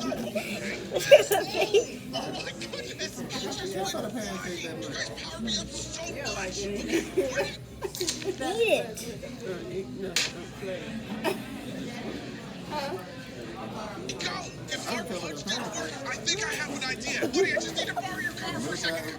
There's a face. Oh my goodness! Yeah, I saw the pancake that much. Power me up so Yeah, like much! it. Eat it. No, don't play. Go! If our plug doesn't work, I think I have an idea. Buddy, I just need to borrow your car for a second.